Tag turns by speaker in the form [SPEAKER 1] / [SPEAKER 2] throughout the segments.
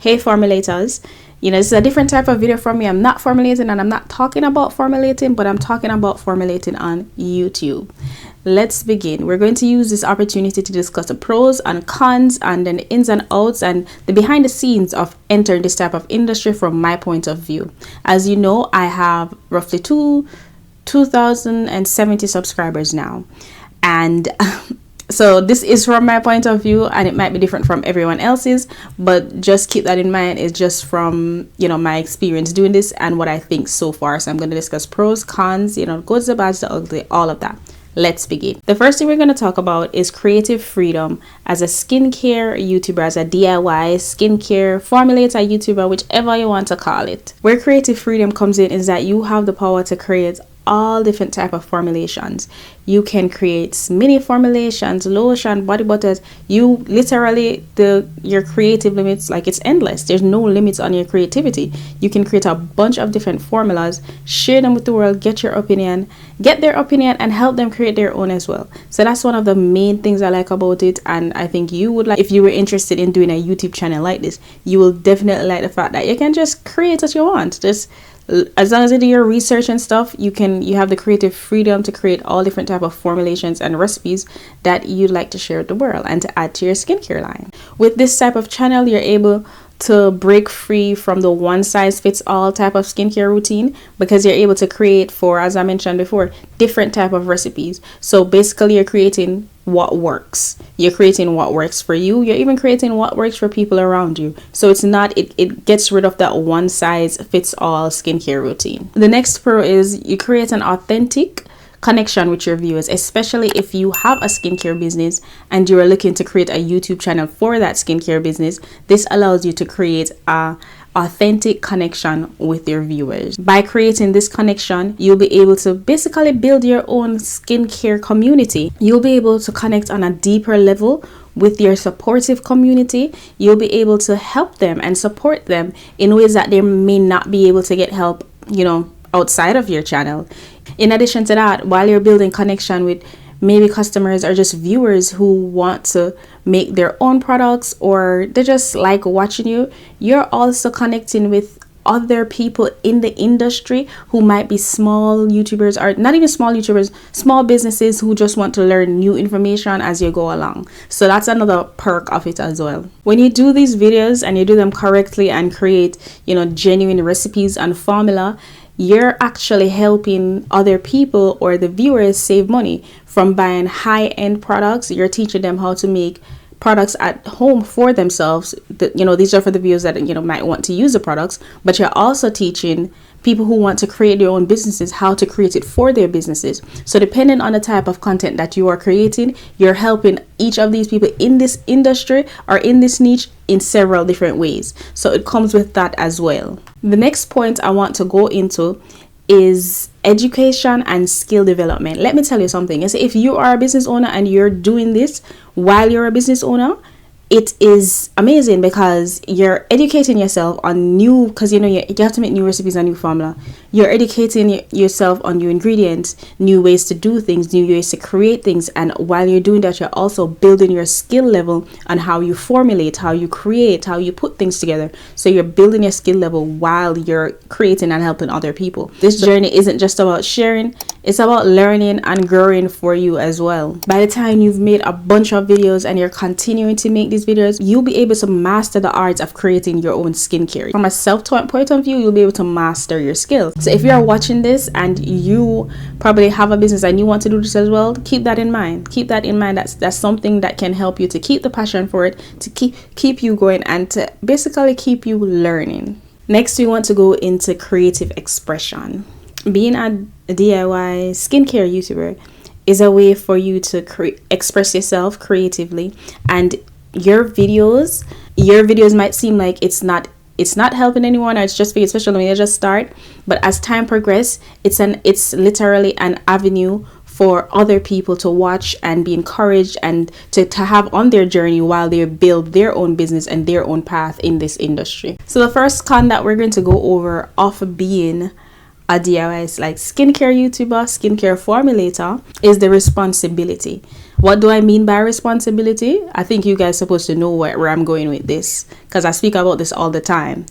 [SPEAKER 1] Hey formulators, this is a different type of video from me. I'm not formulating and I'm not talking about formulating, but I'm talking about formulating on YouTube. Let's begin. We're going to use this opportunity to discuss the pros and cons and then the ins and outs and the behind the scenes of entering this type of industry from my point of view. As you know, I have roughly 2,070 subscribers now, and so this is from my point of view, and it might be different from everyone else's, but just keep that in mind. It's just from, my experience doing this and what I think so far. So I'm going to discuss pros, cons, goods, the bad, the ugly, all of that. Let's begin. The first thing we're going to talk about is creative freedom as a skincare YouTuber, as a DIY skincare formulator YouTuber, whichever you want to call it. Where creative freedom comes in is that you have the power to create all different type of formulations. You can create mini formulations, lotion, body butters. You literally, your creative limits, like, it's endless. There's no limits on your creativity. You can create a bunch of different formulas, share them with the world, get their opinion, and help them create their own as well. So that's one of the main things I like about it, and I think you would like, if you were interested in doing a YouTube channel like this, you will definitely like the fact that you can just create what you want. Just as long as you do your research and stuff, you have the creative freedom to create all different type of formulations and recipes that you'd like to share with the world and to add to your skincare line. With this type of channel, you're able to break free from the one size fits all type of skincare routine, because you're able to create, for, as I mentioned before, different type of recipes. So basically you're creating what works. You're creating what works for you. You're even creating what works for people around you. So it's not, it gets rid of that one size fits all skincare routine. The next pro is you create an authentic connection with your viewers, especially if you have a skincare business and you are looking to create a YouTube channel for that skincare business. This allows you to create a authentic connection with your viewers. By creating this connection, you'll be able to basically build your own skincare community. You'll be able to connect on a deeper level with your supportive community. You'll be able to help them and support them in ways that they may not be able to get help, outside of your channel. In addition to that, while you're building connection with maybe customers or just viewers who want to make their own products, or they just like watching you, you're also connecting with other people in the industry who might be small YouTubers, or not even small YouTubers, small businesses who just want to learn new information as you go along. So that's another perk of it as well. When you do these videos and you do them correctly and create, genuine recipes and formula, you're actually helping other people or the viewers save money from buying high-end products. You're teaching them how to make products at home for themselves. These are for the viewers that might want to use the products, but you're also teaching people who want to create their own businesses how to create it for their businesses. So depending on the type of content that you are creating, you're helping each of these people in this industry or in this niche in several different ways. So it comes with that as well. The next point I want to go into is education and skill development. Let me tell you something. If you are a business owner and you're doing this while you're a business owner, it is amazing, because you're educating yourself on new, because you have to make new recipes and new formula. You're educating yourself on new ingredients, new ways to do things, new ways to create things, and while you're doing that, you're also building your skill level on how you formulate, how you create, how you put things together. So you're building your skill level while you're creating and helping other people. This journey isn't just about sharing, it's about learning and growing for you as well. By the time you've made a bunch of videos and you're continuing to make these videos, you'll be able to master the art of creating your own skincare. From a self-taught point of view, you'll be able to master your skills. So if you're watching this and you probably have a business and you want to do this as well, keep that in mind. Keep that in mind. That's something that can help you to keep the passion for it, to keep you going, and to basically keep you learning. Next, we want to go into creative expression. Being a DIY skincare YouTuber is a way for you to express yourself creatively, and your videos might seem like it's not helping anyone, or it's just for you, especially when you just start. But as time progresses, it's literally an avenue for other people to watch and be encouraged and to have on their journey while they build their own business and their own path in this industry. So the first con that we're going to go over of being a DIY like skincare YouTuber, skincare formulator, is the responsibility. What do I mean by responsibility? I think you guys are supposed to know where I'm going with this, because I speak about this all the time.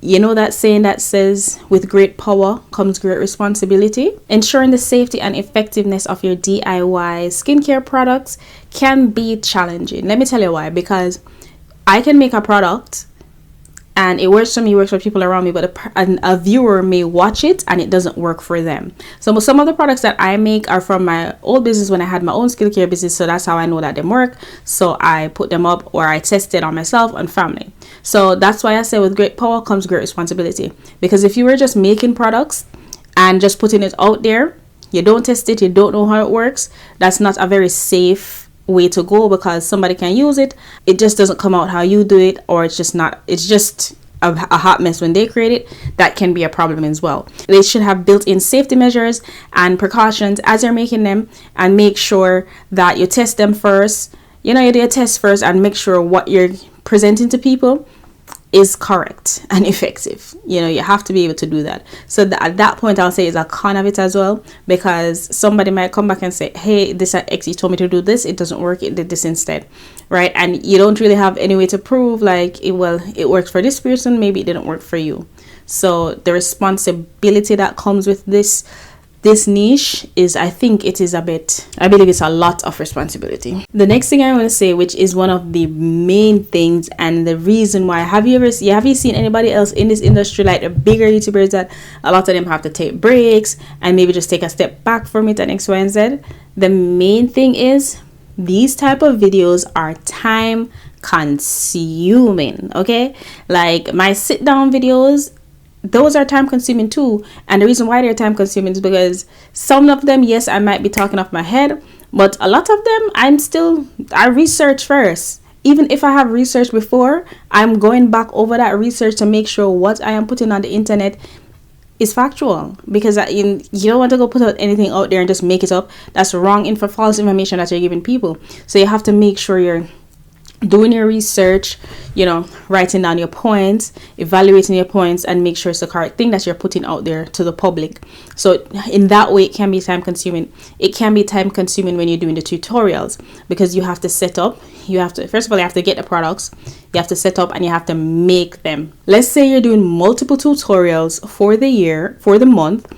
[SPEAKER 1] You know that saying that says, with great power comes great responsibility? Ensuring the safety and effectiveness of your DIY skincare products can be challenging. Let me tell you why. Because I can make a product and it works for me, works for people around me, but a viewer may watch it and it doesn't work for them. So some of the products that I make are from my old business when I had my own skincare business. So that's how I know that they work. So I put them up, or I test it on myself and family. So that's why I say with great power comes great responsibility. Because if you were just making products and just putting it out there, you don't test it, you don't know how it works, that's not a very safe way to go, because somebody can use it, it just doesn't come out how you do it, or it's just a hot mess when they create it. That can be a problem as well. They should have built-in safety measures and precautions as you're making them, and make sure that you test them first. You do a test first and make sure what you're presenting to people is correct and effective. You have to be able to do that. So at that point, I'll say is a con of it as well, because somebody might come back and say, hey, this at X, you told me to do this, it doesn't work, it did this instead, right? And you don't really have any way to prove like it works for this person, maybe it didn't work for you. So the responsibility that comes with this niche is, I think it is I believe it's a lot of responsibility. The next thing I want to say, which is one of the main things and the reason why, have you seen anybody else in this industry, like the bigger YouTubers, that a lot of them have to take breaks and maybe just take a step back from it and X, Y, and Z? The main thing is these type of videos are time consuming, okay? Like my sit down videos, those are time consuming too. And the reason why they're time consuming is because some of them, yes, I might be talking off my head, but a lot of them I research first. Even if I have researched before, I'm going back over that research to make sure what I am putting on the internet is factual, because you don't want to go put out anything out there and just make it up. That's wrong false information that you're giving people. So you have to make sure you're doing your research, writing down your points, evaluating your points, and make sure it's the correct thing that you're putting out there to the public. So in that way, it can be time consuming. It can be time consuming when you're doing the tutorials, because you have to set up, first of all, you have to get the products, you have to set up, and you have to make them. Let's say you're doing multiple tutorials for the month.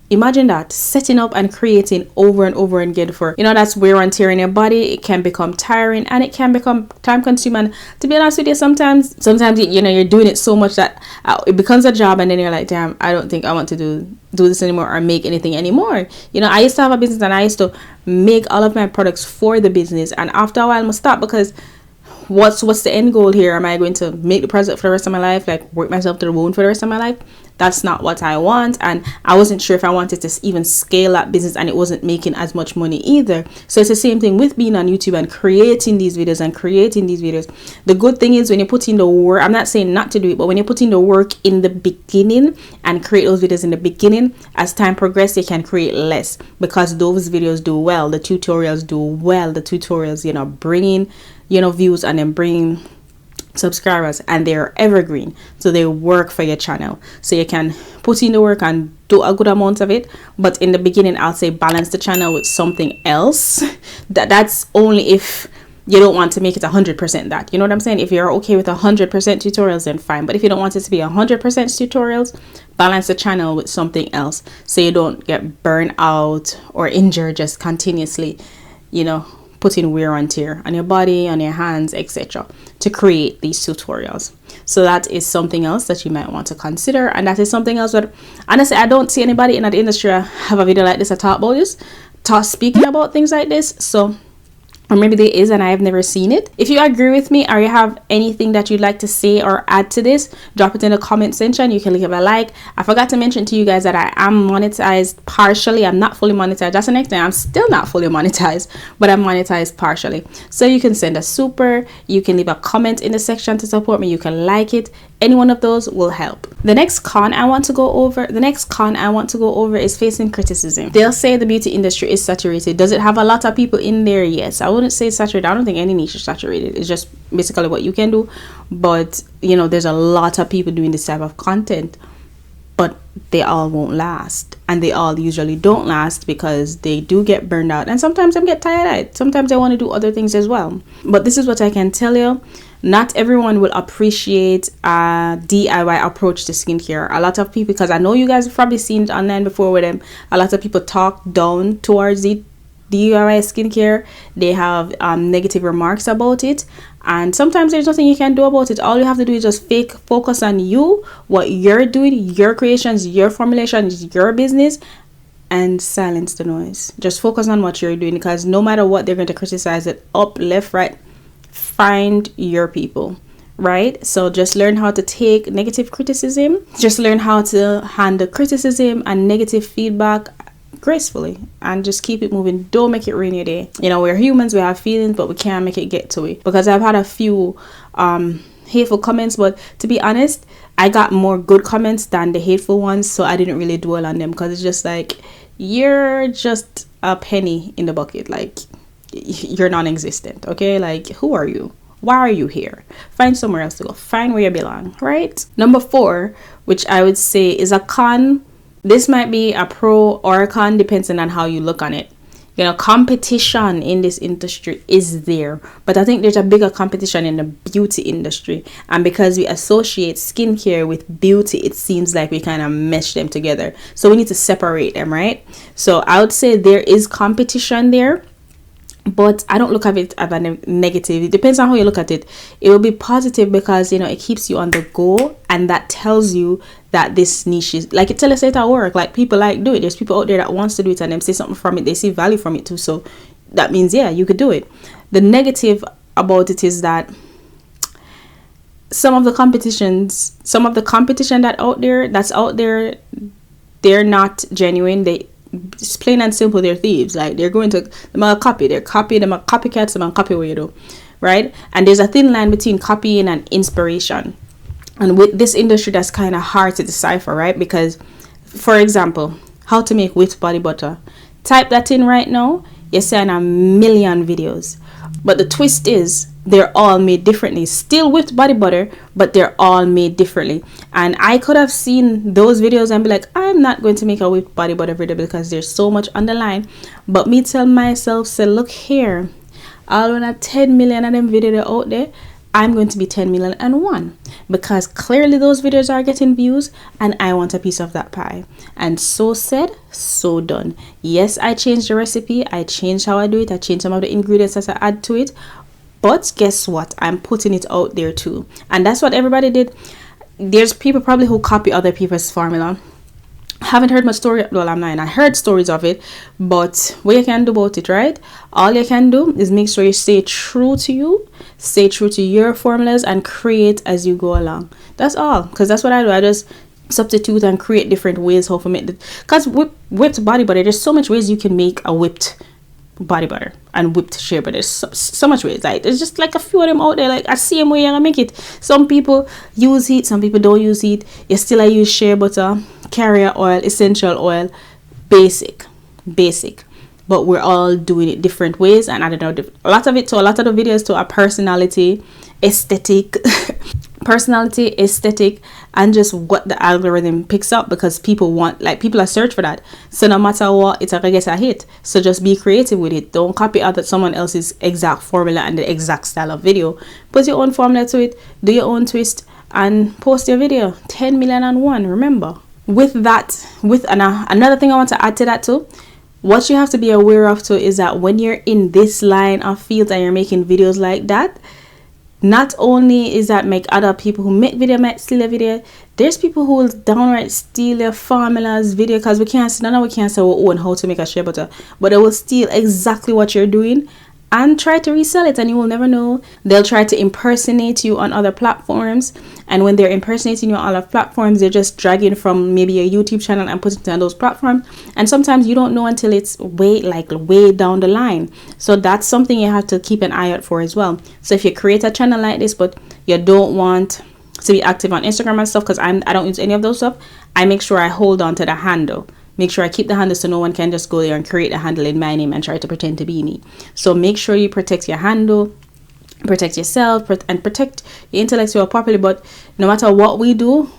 [SPEAKER 1] Imagine that, setting up and creating over and over again that's wear and tear in your body. It can become tiring and it can become time consuming. To be honest with you, sometimes you're doing it so much that it becomes a job, and then you're like, damn, I don't think I want to do this anymore or make anything anymore. I used to have a business and I used to make all of my products for the business, and after a while I must stop, because what's the end goal here? Am I going to make the product for the rest of my life, like work myself to the bone for the rest of my life? That's not what I want, and I wasn't sure if I wanted to even scale that business, and it wasn't making as much money either. So it's the same thing with being on YouTube and creating these videos. The good thing is when you put in the work, I'm not saying not to do it, but when you put in the work in the beginning and create those videos in the beginning, as time progresses, you can create less, because those videos do well, the tutorials do well. The tutorials, bringing views and then bringing subscribers, and they're evergreen, so they work for your channel. So you can put in the work and do a good amount of it, but in the beginning, I'll say balance the channel with something else. That's only if you don't want to make it 100% that, you know what I'm saying? If you're okay with 100% tutorials, then fine. But if you don't want it to be 100% tutorials, balance the channel with something else, so you don't get burned out or injured just continuously, putting wear and tear on your body, on your hands, etc., to create these tutorials. So that is something else that you might want to consider, and that is something else that, honestly, I don't see anybody in that industry have a video like this. I talk about this, speaking about things like this. So, or maybe there is and I have never seen it. If you agree with me or you have anything that you'd like to say or add to this, drop it in the comment section. You can leave a like. I forgot to mention to you guys that I am monetized partially. I'm not fully monetized. That's the next thing. I'm still not fully monetized, but I'm monetized partially. So you can send a super. You can leave a comment in the section to support me. You can like it. Any one of those will help. The next con I want to go over is facing criticism. They'll say the beauty industry is saturated. Does it have a lot of people in there? Yes. I wouldn't say saturated. I don't think any niche is saturated. It's just basically what you can do. But there's a lot of people doing this type of content. but they all won't last, and they all usually don't last because they do get burned out, and sometimes they get tired. Sometimes they want to do other things as well. But this is what I can tell you: not everyone will appreciate a DIY approach to skincare. A lot of people, because I know you guys have probably seen it online before with them, a lot of people talk down towards it. DIY skincare, they have negative remarks about it, and sometimes there's nothing you can do about it. All you have to do is just focus on you, what you're doing, your creations, your formulations, your business, and silence the noise. Just focus on what you're doing, because no matter what, they're going to criticize it up, left, right. Find your people, right? So just learn how to take negative criticism, just learn how to handle criticism and negative feedback gracefully, and just keep it moving. Don't make it ruin your day. You know, we're humans, we have feelings, but we can't make it get to it. Because I've had a few hateful comments, but to be honest, I got more good comments than the hateful ones, so I didn't really dwell on them, because it's just like, you're just a penny in the bucket. Like, you're non-existent. Okay, like, who are you? Why are you here? Find somewhere else to go. Find where you belong, right? Number 4, which I would say is a con. This might be a pro or a con, depending on how you look on it. You know, competition in this industry is there, but I think there's a bigger competition in the beauty industry. And because we associate skincare with beauty, it seems like we kind of mesh them together. So we need to separate them, right? So I would say there is competition there, but I don't look at it as a negative. It depends on how you look at it. It will be positive because, you know, it keeps you on the go, and that tells you that this niche is, like, it tells us it at work. Like, people like do it. There's people out there that wants to do it, and them see something from it. They see value from it too. So that means, yeah, you could do it. The negative about it is that some of the competition that's out there, they're not genuine. It's plain and simple, they're thieves. Like, they're going to them a copy, they're copycats, them a copy what you do, right? And there's a thin line between copying and inspiration, and with this industry that's kind of hard to decipher, right? Because, for example, how to make whipped body butter, type that in right now, you're seeing a million videos, but the twist is they're all made differently. Still whipped body butter, but they're all made differently. And I could have seen those videos and be like, I'm not going to make a whipped body butter video because there's so much on the line. But me tell myself, say, look here, all when 10 million of them videos out there, I'm going to be 10 million and one, because clearly those videos are getting views and I want a piece of that pie. And so said, so done. Yes, I changed the recipe, I changed how I do it, I changed some of the ingredients that I add to it, but guess what? I'm putting it out there too. And that's what everybody did. There's people probably who copy other people's formula. Haven't heard much story. Well, I'm not. I heard stories of it, but what you can do about it, right? All you can do is make sure you stay true to you, stay true to your formulas, and create as you go along. That's all. Because that's what I do. I just substitute and create different ways how to make it. Because whipped body butter, there's so much ways you can make a whipped body butter and whipped shea butter. There's so much ways. Like, there's just like a few of them out there. Like, I see them way you can make it. Some people use heat, some people don't use heat. You still use shea butter, carrier oil, essential oil, basic, but we're all doing it different ways. And I don't know, a lot of the videos to our personality, aesthetic and just what the algorithm picks up, because people want, like, people are search for that. So no matter what, it's gonna get a hit. So just be creative with it. Don't copy out someone else's exact formula and the exact style of video. Put your own formula to it, do your own twist, and post your video. 10 million and one, remember. With that, another thing I want to add to that too, what you have to be aware of too is that when you're in this line of field and you're making videos like that, not only is that make other people who make video might steal a video, there's people who will downright steal your formulas video, because we can't say how to make a shea butter, but they will steal exactly what you're doing and try to resell it, and you will never know. They'll try to impersonate you on other platforms, and when they're impersonating you on other platforms, they're just dragging from maybe a YouTube channel and putting it on those platforms, and sometimes you don't know until it's way down the line. So that's something you have to keep an eye out for as well. So if you create a channel like this but you don't want to be active on Instagram and stuff, because I don't use any of those stuff, I make sure I hold on to the handle. Make sure I keep the handle so no one can just go there and create a handle in my name and try to pretend to be me. So make sure you protect your handle, protect yourself, and protect your intellectual property. But no matter what we do,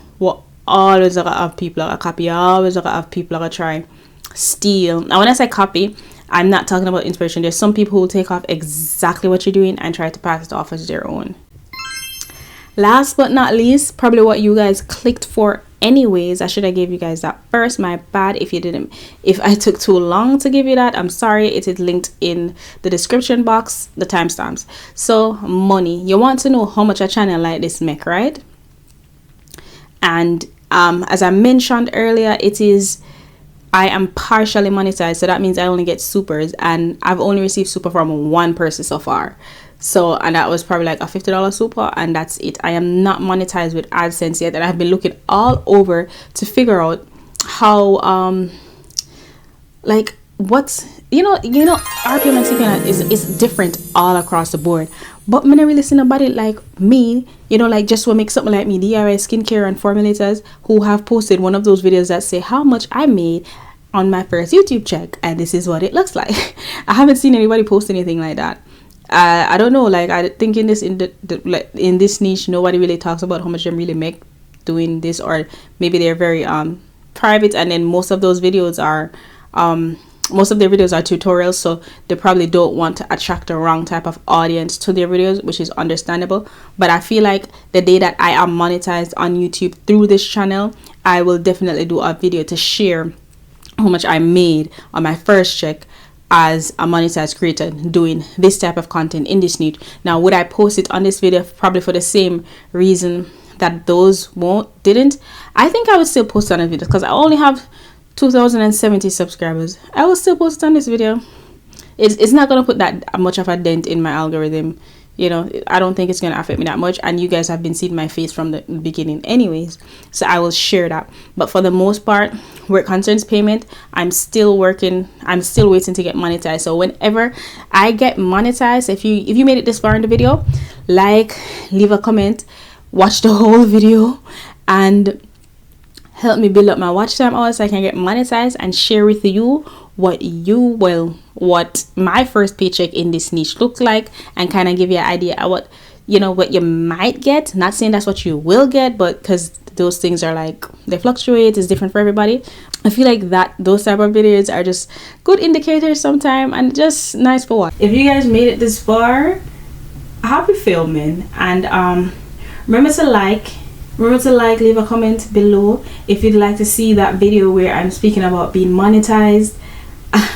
[SPEAKER 1] always gonna have people that copy, always gonna have people that try steal. Now when I say copy, I'm not talking about inspiration. There's some people who will take off exactly what you're doing and try to pass it off as their own. Last but not least, probably what you guys clicked for anyways. I should have gave you guys that first. My bad if you didn't. If I took too long to give you that, I'm sorry. It is linked in the description box, the timestamps. So money. You want to know how much a channel like this make, right? And as I mentioned earlier, I am partially monetized, so that means I only get supers, and I've only received super from one person so far. So, and that was probably like a $50 super, and that's it. I am not monetized with AdSense yet, and I've been looking all over to figure out how like what's RPM and CPM is different all across the board. But I'm not really seeing nobody like me, like just will make something like me, DIY skincare and formulators, who have posted one of those videos that say how much I made on my first YouTube check, and this is what it looks like. I haven't seen anybody post anything like that. I don't know, like I think in this in this niche, nobody really talks about how much they really make doing this, or maybe they're very private, and then most of their videos are tutorials, so they probably don't want to attract the wrong type of audience to their videos, which is understandable. But I feel like the day that I am monetized on YouTube through this channel, I will definitely do a video to share how much I made on my first check as a monetized creator doing this type of content in this niche. Now, would I post it on this video? Probably for the same reason that those didn't. I think I would still post on a video because I only have 2,070 subscribers. I will still post on this video. It's not gonna put that much of a dent in my algorithm. I don't think it's gonna affect me that much, and you guys have been seeing my face from the beginning anyways, so I will share that. But for the most part, where it concerns payment, I'm still waiting to get monetized. So whenever I get monetized, if you made it this far in the video, leave a comment, watch the whole video, and help me build up my watch time hours so I can get monetized and share with you what my first paycheck in this niche looked like, and kind of give you an idea of what you might get. Not saying that's what you will get, but because those things are they fluctuate, it's different for everybody. I feel like those type of videos are just good indicators sometimes, and just nice for what. If you guys made it this far, happy filming, and remember to leave a comment below if you'd like to see that video where I'm speaking about being monetized,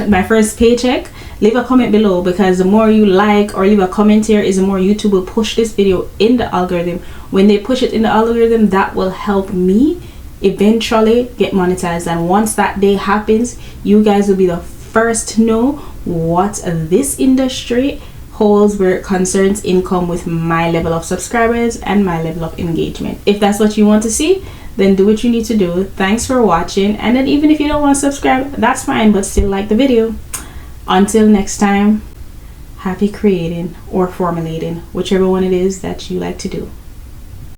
[SPEAKER 1] my first paycheck. Leave a comment below, because the more you like or leave a comment here is the more YouTube will push this video in the algorithm. When they push it in the algorithm, that will help me eventually get monetized, and once that day happens, you guys will be the first to know what this industry holds where it concerns income with my level of subscribers and my level of engagement. If that's what you want to see, then do what you need to do. Thanks for watching, and then even if you don't want to subscribe, that's fine, but still like the video. Until next time, happy creating or formulating, whichever one it is that you like to do.